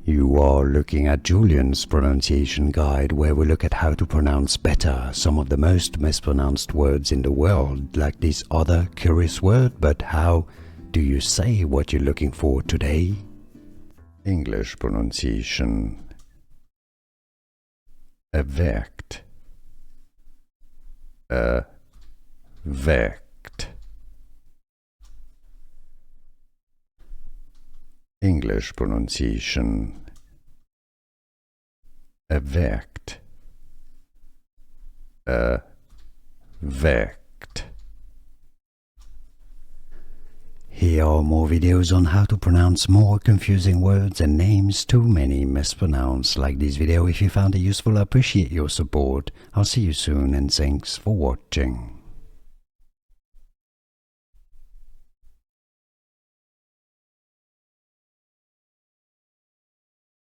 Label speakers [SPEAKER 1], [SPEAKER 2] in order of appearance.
[SPEAKER 1] You are looking at Julian's pronunciation guide, where we look at how to pronounce better some of the most mispronounced words in the world, like this other curious word. But how do you say what you're looking for today? English pronunciation. Evict. Evict. English pronunciation. Evict. Evict. Here are more videos on how to pronounce more confusing words and names too many mispronounced. Like this video if you found it useful. I appreciate your support. I'll see you soon and thanks for watching.